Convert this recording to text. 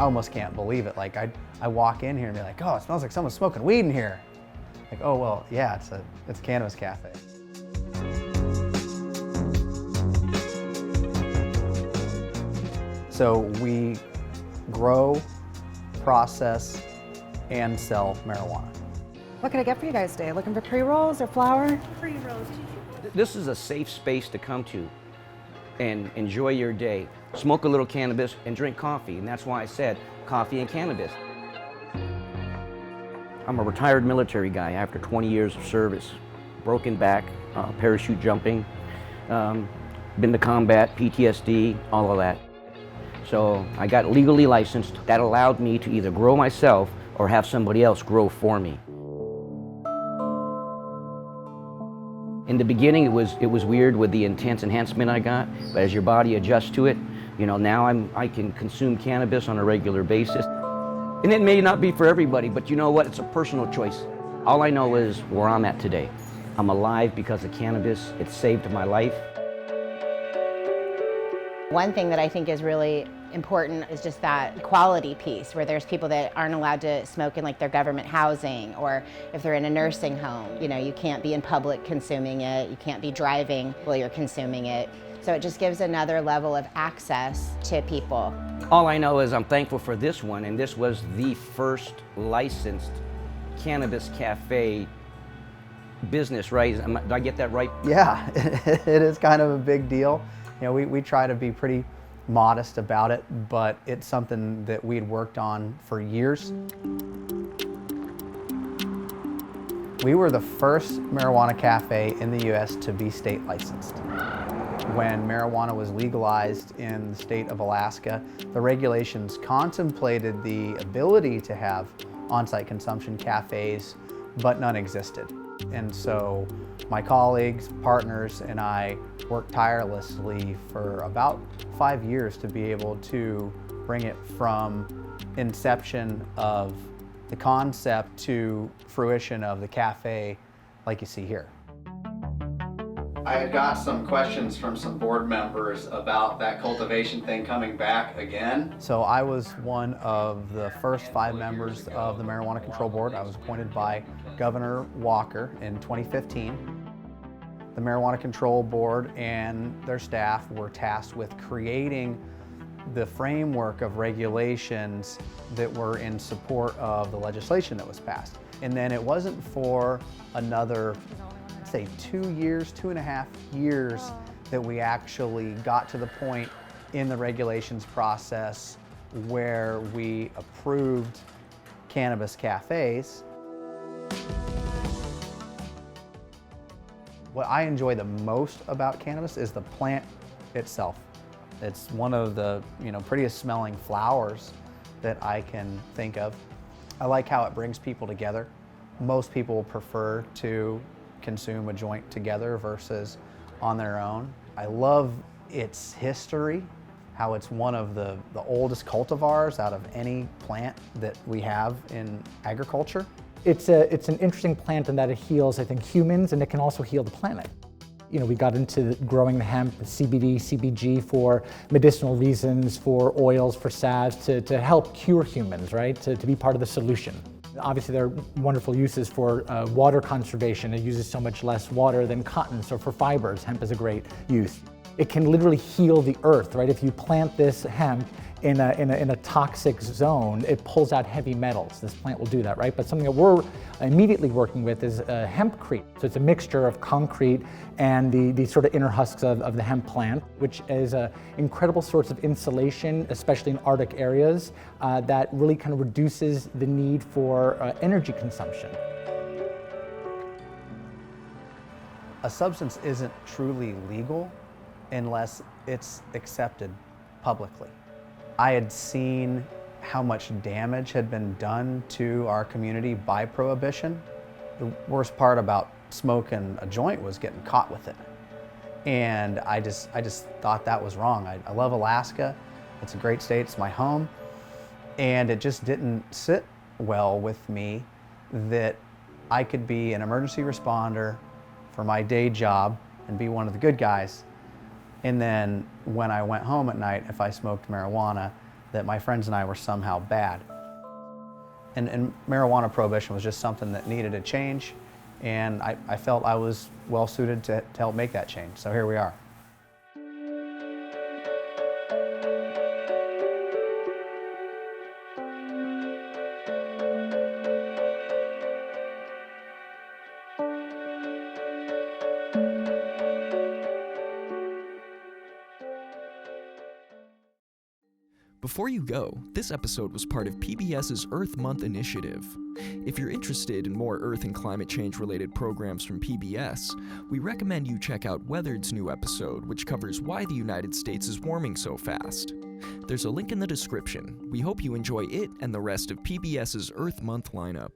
almost can't believe it. Like I walk in here and be like, oh, it smells like someone's smoking weed in here. Like, oh, well, yeah, it's a cannabis cafe. So we grow, process, and sell marijuana. What can I get for you guys today? Looking for pre-rolls or flower? Pre-rolls. This is a safe space to come to and enjoy your day. Smoke a little cannabis and drink coffee, and that's why I said coffee and cannabis. I'm a retired military guy after 20 years of service. Broken back, parachute jumping, been to combat, PTSD, all of that. So I got legally licensed. That allowed me to either grow myself or have somebody else grow for me. In the beginning, it was weird with the intense enhancement I got, but as your body adjusts to it, you know, now I can consume cannabis on a regular basis. And it may not be for everybody, but you know what? It's a personal choice. All I know is where I'm at today. I'm alive because of cannabis. It saved my life. One thing that I think is really important is just that equality piece, where there's people that aren't allowed to smoke in like their government housing, or if they're in a nursing home, you know, you can't be in public consuming it, you can't be driving while you're consuming it. So it just gives another level of access to people. All I know is I'm thankful for this one, and this was the first licensed cannabis cafe business, right? Did I get that right? Yeah, it is kind of a big deal. You know, we try to be pretty modest about it, but it's something that we'd worked on for years. We were the first marijuana cafe in the US to be state licensed. When marijuana was legalized in the state of Alaska, the regulations contemplated the ability to have on-site consumption cafes, but none existed. And so my colleagues, partners, and I worked tirelessly for about 5 years to be able to bring it from inception of the concept to fruition of the cafe like you see here. I had got some questions from some board members about that cultivation thing coming back again. So I was one of the first 5 members of the Marijuana Control Board. I was appointed by Governor Walker in 2015. The Marijuana Control Board and their staff were tasked with creating the framework of regulations that were in support of the legislation that was passed. And then it wasn't for another, say 2.5 years that we actually got to the point in the regulations process where we approved cannabis cafes. What I enjoy the most about cannabis is the plant itself. It's one of the prettiest smelling flowers that I can think of. I like how it brings people together. Most people prefer to consume a joint together versus on their own. I love its history, how it's one of the oldest cultivars out of any plant that we have in agriculture. It's an interesting plant in that it heals, I think, humans, and it can also heal the planet. You know, we got into growing the hemp, CBD, CBG for medicinal reasons, for oils, for salves, to help cure humans, right? To be part of the solution. Obviously, there are wonderful uses for water conservation. It uses so much less water than cotton, so for fibers, hemp is a great use. It can literally heal the earth, right? If you plant this hemp in a toxic zone, it pulls out heavy metals. This plant will do that, right? But something that we're immediately working with is hempcrete. So it's a mixture of concrete and the sort of inner husks of the hemp plant, which is an incredible source of insulation, especially in Arctic areas, that really kind of reduces the need for energy consumption. A substance isn't truly legal unless it's accepted publicly. I had seen how much damage had been done to our community by prohibition. The worst part about smoking a joint was getting caught with it. And I just thought that was wrong. I love Alaska. It's a great state, it's my home. And it just didn't sit well with me that I could be an emergency responder for my day job and be one of the good guys. And then when I went home at night, if I smoked marijuana, that my friends and I were somehow bad. And marijuana prohibition was just something that needed a change, and I felt I was well suited to help make that change. So here we are. Before you go, this episode was part of PBS's Earth Month initiative. If you're interested in more Earth and climate change related programs from PBS, we recommend you check out Weathered's new episode, which covers why the United States is warming so fast. There's a link in the description. We hope you enjoy it and the rest of PBS's Earth Month lineup.